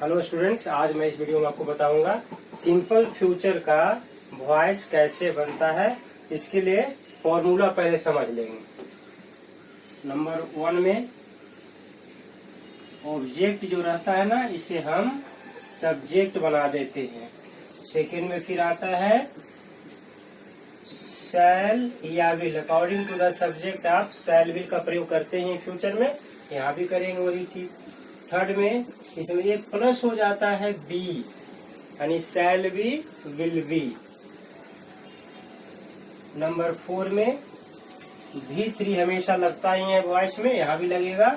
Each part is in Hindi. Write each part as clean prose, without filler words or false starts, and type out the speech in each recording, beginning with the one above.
हेलो स्टूडेंट्स, आज मैं इस वीडियो में आपको बताऊंगा सिंपल फ्यूचर का वॉइस कैसे बनता है। इसके लिए फॉर्मूला पहले समझ लेंगे। नंबर 1 में ऑब्जेक्ट जो रहता है ना, इसे हम सब्जेक्ट बना देते हैं। सेकेंड में फिर आता है शैल या will. According to the subject आप शैल विल का प्रयोग करते हैं फ्यूचर में, यहाँ भी करेंगे वही चीज। थर्ड में इसमें एक प्लस हो जाता है बी, यानी shall be will be. Number 4 में V3 हमेशा लगता ही है वॉइस में, यहाँ भी लगेगा।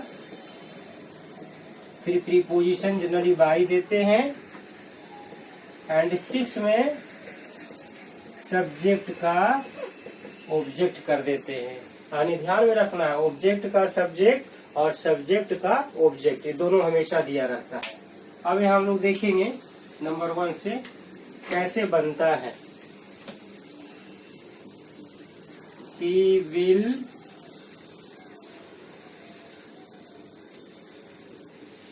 फिर प्रीपोजिशन जनरली बाई देते हैं। एंड 6 में सब्जेक्ट का ऑब्जेक्ट कर देते हैं। यानी ध्यान में रखना है, ऑब्जेक्ट का सब्जेक्ट और सब्जेक्ट का ऑब्जेक्ट, ये दोनों हमेशा दिया रहता है। अब हम लोग देखेंगे नंबर 1 से कैसे बनता है। He will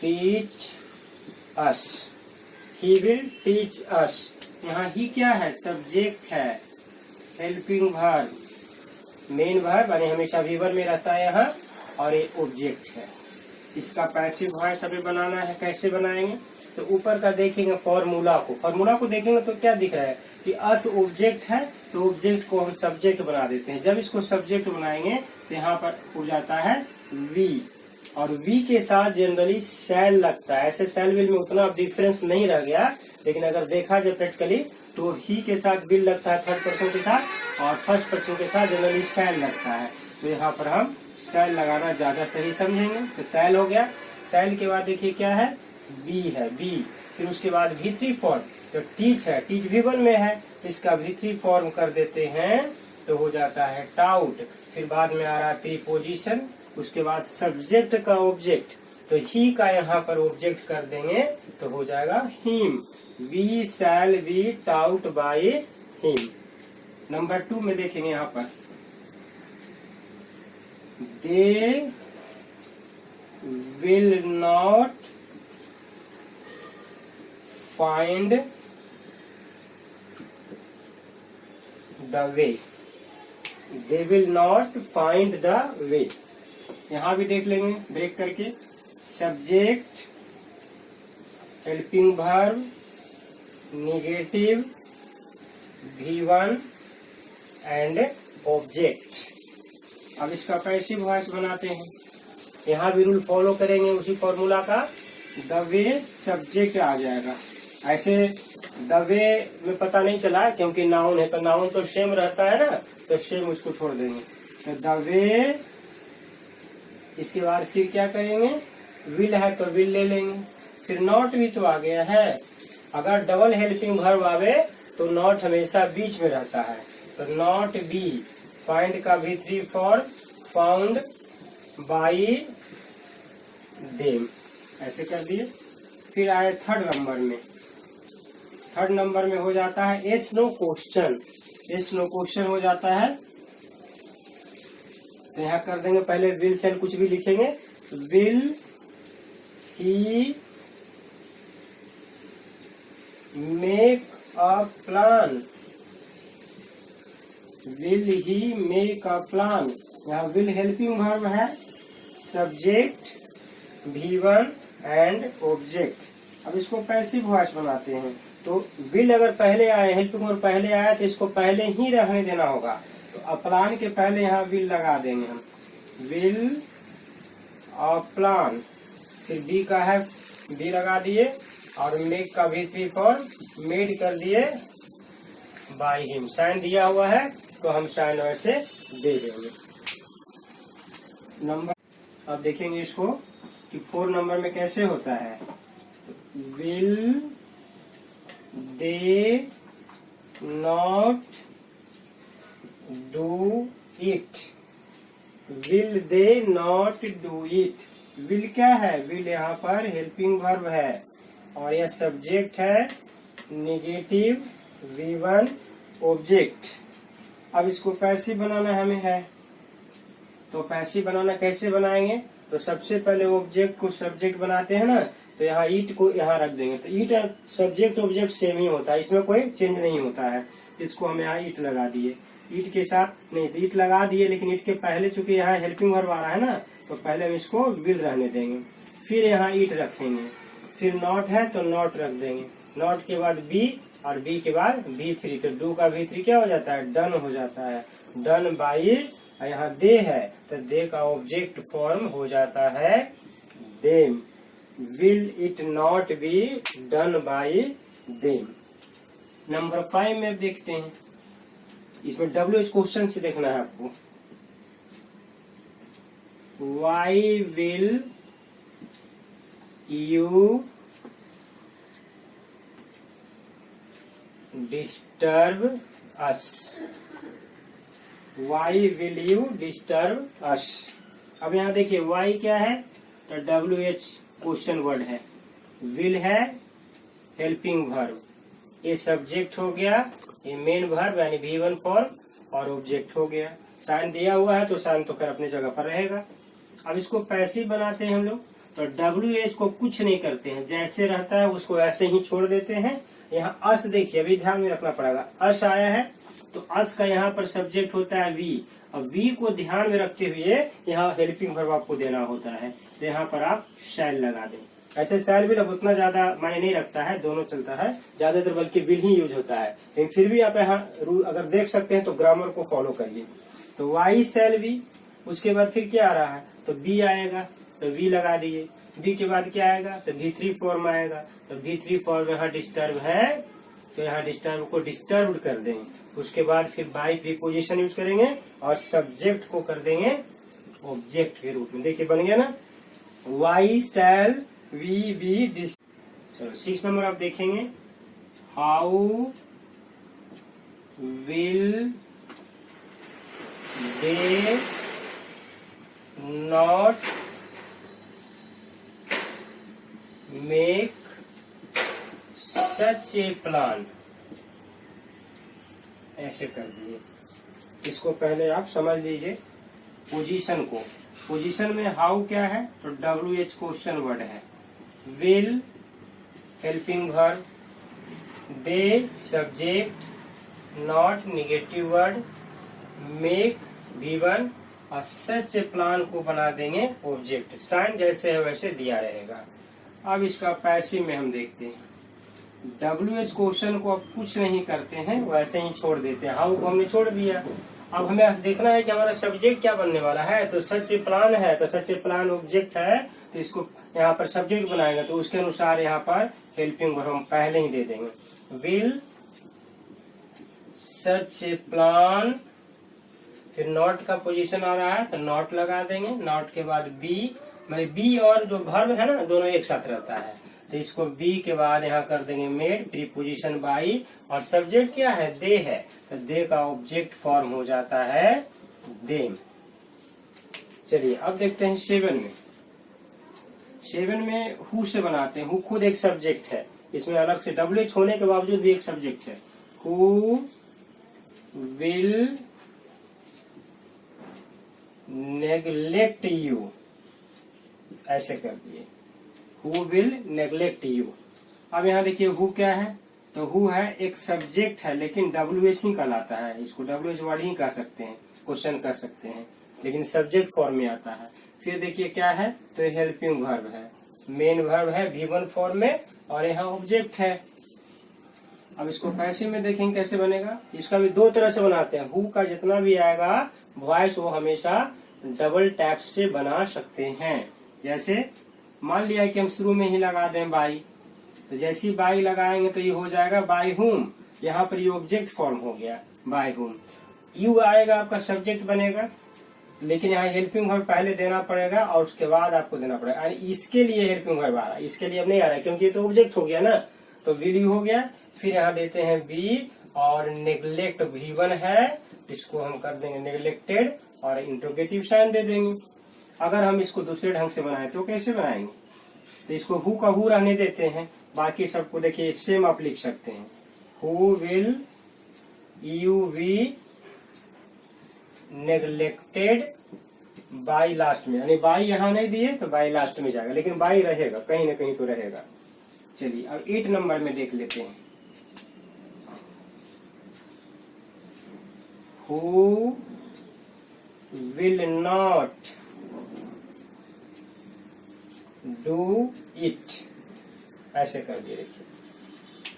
teach us। He will teach us। यहाँ ही क्या है? सब्जेक्ट है। हेल्पिंग वर्ब, मेन वर्ब यानी हमेशा वीवर में रहता है यहाँ, और ये ऑब्जेक्ट है। इसका पैसिव वॉइस हमें बनाना है। कैसे बनाएंगे? तो ऊपर का देखेंगे फॉर्मूला को देखेंगे तो क्या दिख रहा है कि अस ऑब्जेक्ट है, तो ऑब्जेक्ट को हम सब्जेक्ट बना देते हैं। जब इसको सब्जेक्ट बनाएंगे तो यहाँ पर हो जाता है वी, और वी के साथ जनरली शैल लगता है। ऐसे शैल विल में उतना डिफरेंस नहीं रह गया, लेकिन अगर देखा जाए प्रैक्टिकली तो ही के साथ विल लगता है थर्ड पर्सन के साथ, और फर्स्ट पर्सन के साथ जनरली शैल लगता है। तो यहाँ पर हम शैल लगाना ज्यादा सही समझेंगे। तो शैल हो गया। शैल के बाद देखिए क्या है, बी है, बी। फिर उसके बाद V3 फॉर्म, तो टीच है, टीच V1 में है, इसका V3 फॉर्म कर देते हैं तो हो जाता है टाउट। फिर बाद में आ रहा है प्रीपोजिशन, उसके बाद सब्जेक्ट का ऑब्जेक्ट, तो ही का यहाँ पर ऑब्जेक्ट कर देंगे तो हो जाएगा him. We shall be taught by him. Number 2 में देखेंगे यहाँ पर they will not find the way। they will not find the way। यहाँ भी देख लेंगे ब्रेक करके। Subject, helping verb, negative, V1 and object. अब इसका पैसिव वॉइस बनाते हैं। यहाँ भी रूल फॉलो करेंगे उसी फॉर्मूला का। द वे सब्जेक्ट आ जाएगा। ऐसे द वे में पता नहीं चला क्योंकि नाउन है, तो नाउन तो सेम रहता है ना, तो सेम उसको छोड़ देंगे। तो द वे, इसके बाद फिर क्या करेंगे, विल है तो विल ले लेंगे। फिर नॉट भी तो आ गया है। अगर डबल हेल्पिंग वर्ब आवे तो नॉट हमेशा बीच में रहता है, तो नॉट बी। फाइंड का V3 for found by them, ऐसे कर दिए। फिर आए थर्ड नंबर में हो जाता है as no question. As no question हो जाता है, तो यहाँ कर देंगे पहले विल सेल कुछ भी लिखेंगे। Will he make a plan. Will he make a plan. यहाँ विल हेल्पिंग वर्ब है, सब्जेक्ट, V1 एंड ऑब्जेक्ट। अब इसको पैसिव वॉइस बनाते हैं। तो विल अगर पहले आए, हेल्पिंग वर्ब पहले आया, तो इसको पहले ही रहने देना होगा। तो अ प्लान के पहले यहाँ विल लगा देंगे हम, विल अ प्लान। फिर बी का है, बी लगा दिए, और मेक का V3 फॉर मेड कर दिए बाय हिम। साइन दिया हुआ है तो हम साइन वैसे दे देंगे। नंबर अब देखेंगे इसको कि 4 नंबर में कैसे होता है। Will they not do it. Will they not do it. Will क्या है? विल यहाँ पर हेल्पिंग वर्ब है, और यह सब्जेक्ट है, नेगेटिव, V1 ऑब्जेक्ट। अब इसको पैसिव बनाना हमें है, तो पैसिव बनाना कैसे बनाएंगे? तो सबसे पहले ऑब्जेक्ट को सब्जेक्ट बनाते हैं ना, तो यहाँ ईट को यहाँ रख देंगे। तो ईट सब्जेक्ट ऑब्जेक्ट सेम ही होता है, इसमें कोई चेंज नहीं होता है। इसको हम यहाँ ईट लगा दिए, ईट के साथ नहीं तो ईट लगा दिए, लेकिन ईट के पहले चूंकि यहाँ हेल्पिंग वर्ब आ रहा है ना, तो पहले हम इसको विल रहने देंगे। फिर यहाँ ईट रखेंगे, फिर नॉट है तो नॉट रख देंगे, नॉट के बाद बी और बी के बाद V3। तो डू का V3 क्या हो जाता है, डन हो जाता है। डन बाई, यहाँ दे है तो दे का ऑब्जेक्ट फॉर्म हो जाता है them. Will it not be done by them. Number 5 में देखते हैं, इसमें WH क्वेश्चन से देखना है आपको। Why will you disturb us, why will you disturb us. अब यहाँ देखिए वाई क्या है, तो WH क्वेश्चन वर्ड है, विल है हेल्पिंग वर्ब, ये सब्जेक्ट हो गया, ये मेन वर्ब यानी V1 फॉर्म और ऑब्जेक्ट हो गया। साइन दिया हुआ है तो साइन तो कर अपनी जगह पर रहेगा। अब इसको पैसिव बनाते हैं हम लोग, तो WH को कुछ नहीं करते हैं, जैसे रहता है उसको ऐसे ही छोड़ देते हैं। यहाँ अस देखिए, अभी ध्यान में रखना पड़ेगा, अस आया है तो अस का यहाँ पर सब्जेक्ट होता है V। अब V को ध्यान में रखते हुए यहाँ हेल्पिंग वर्ब आपको देना होता है, तो यहाँ पर आप शैल लगा दें। ऐसे शैल भी उतना ज्यादा मायने नहीं रखता है, दोनों चलता है ज्यादातर, बल्कि विल ही यूज होता है। लेकिन फिर भी आप यहाँ रूल अगर देख सकते हैं तो ग्रामर को फॉलो करिए। तो वाई शैल बी, उसके बाद फिर क्या आ रहा है, तो बी आएगा तो वी लगा दिए। बी के बाद क्या आएगा, तो V3 फॉर्म आएगा, तो V3 फॉर्म यहाँ डिस्टर्ब है तो यहाँ डिस्टर्ब को डिस्टर्ब कर देंगे। उसके बाद फिर बाई प्रीपोजिशन यूज करेंगे और सब्जेक्ट को कर देंगे ऑब्जेक्ट के रूप में। देखिए बन गया ना, why shall we be this. चलो 6 नंबर आप देखेंगे, how will they not make such a plan, ऐसे कर दिए। इसको पहले आप समझ लीजिए पोजीशन को। पोजीशन में हाउ क्या है, तो WH क्वेश्चन वर्ड है, will helping verb, they subject, not negative word, make V1 और सच ए प्लान को बना देंगे ऑब्जेक्ट। साइन जैसे है वैसे दिया रहेगा। अब इसका पैसिव में हम देखते हैं, WH क्वेश्चन को अब कुछ नहीं करते हैं, वैसे ही छोड़ देते हैं। हाउ को हमने छोड़ दिया। अब हमें देखना है कि हमारा सब्जेक्ट क्या बनने वाला है, तो सच ए प्लान है, तो सच ए प्लान ऑब्जेक्ट है, तो इसको यहाँ पर सब्जेक्ट बनाएंगे, तो उसके अनुसार यहाँ पर हेल्पिंग वर्ब हम पहले ही दे देंगे। विल सच ए प्लान, फिर नॉट का पोजीशन आ रहा है तो नॉट लगा देंगे, नॉट के बाद बी, मतलब बी और जो वर्ब है ना दोनों एक साथ रहता है, तो इसको बी के बाद यहाँ कर देंगे मेड, प्रीपोजिशन बाई, और सब्जेक्ट क्या है, दे है, तो दे का ऑब्जेक्ट फॉर्म हो जाता है देम। चलिए अब देखते हैं 7 में। 7 में हु से बनाते हैं। हु खुद एक सब्जेक्ट है, इसमें अलग से WH होने के बावजूद भी एक सब्जेक्ट है। हु विल नेग्लेक्ट यू, ऐसे कर दिए, हु विल नेग्लेक्ट यू। अब यहाँ देखिए हु क्या है, तो हु है एक सब्जेक्ट है, लेकिन WH ही कहलाता है, इसको WH वर्ड ही कह सकते हैं, क्वेश्चन कर सकते हैं, लेकिन सब्जेक्ट फॉर्म में आता है। फिर देखिए क्या है, तो हेल्पिंग वर्ब है, मेन वर्ब है V1 फॉर्म में, और यहाँ ऑब्जेक्ट है। अब इसको पैसिव में देखेंगे कैसे बनेगा। इसका भी 2 तरह से बनाते हैं। हु का जितना भी आएगा वॉइस वो हमेशा डबल टैप से बना सकते हैं। जैसे मान लिया कि हम शुरू में ही लगा दें बाई, तो जैसे ही बाई लगाएंगे तो ये हो जाएगा बाई हुम, यहाँ पर ये ऑब्जेक्ट फॉर्म हो गया बाई हुम। यू आएगा आपका सब्जेक्ट बनेगा, लेकिन यहाँ हेल्पिंग वर्ब पहले देना पड़ेगा और उसके बाद आपको देना पड़ेगा। इसके लिए हेल्पिंग वर्ब आ रहा है, इसके लिए अब नहीं आ रहा है क्योंकि ये तो ऑब्जेक्ट हो गया ना, तो विल यू हो गया। फिर यहाँ देते हैं बी, और नेग्लेक्ट V1 है, इसको हम कर देंगे नेग्लेक्टेड और इंट्रोगेटिव साइन दे देंगे। अगर हम इसको दूसरे ढंग से बनाए तो कैसे बनाएंगे, तो इसको हु का हु रहने देते हैं, बाकी सबको देखिए सेम आप लिख सकते हैं। Who will you be neglected by last में, यानी बाई यहाँ नहीं दिए तो बाई लास्ट में जाएगा, लेकिन बाई रहेगा, कहीं ना कहीं तो रहेगा। चलिए अब 8 नंबर में देख लेते हैं। Who will not do it, ऐसे कर दिए। देखिए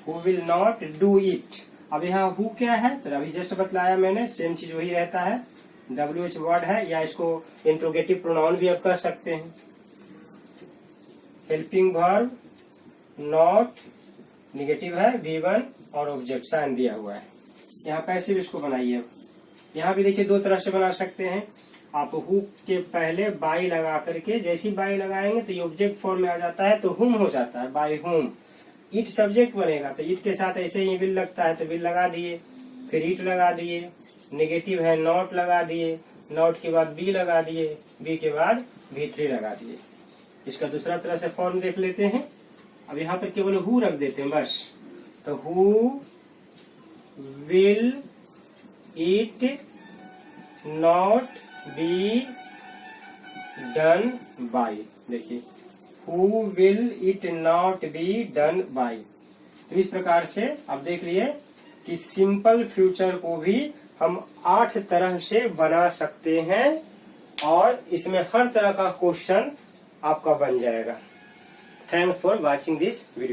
Who will not do it। अब यहाँ who क्या है, तो अभी जस्ट बतलाया मैंने, सेम चीज वही रहता है, WH वर्ड है, या इसको इंट्रोगेटिव प्रोनाउन भी आप कर सकते हैं। हेल्पिंग वर्ब, नॉट, निगेटिव है, V1 और ऑब्जेक्ट साइन दिया हुआ है। यहाँ कैसे भी इसको बनाइए, यहाँ भी देखिए 2 तरह से बना सकते हैं। आप हु के पहले बाई लगा करके, जैसी बाई लगाएंगे तो ये ऑब्जेक्ट फॉर्म में आ जाता है, तो हुम हो जाता है, बाई हुम। इट सब्जेक्ट बनेगा, तो इट के साथ ऐसे ही विल लगता है, तो विल लगा दिए, फिर इट लगा दिए, नेगेटिव है नॉट लगा दिए, नॉट के बाद बी लगा दिए, बी के बाद V3 लगा दिए। इसका दूसरा तरह से फॉर्म देख लेते हैं। अब यहाँ पर केवल हु रख देते हैं बस, तो who will it not be done by. देखिए who will it not be done by. तो इस प्रकार से आप देख लिए कि सिंपल फ्यूचर को भी हम 8 तरह से बना सकते हैं, और इसमें हर तरह का क्वेश्चन आपका बन जाएगा। Thanks for watching this video.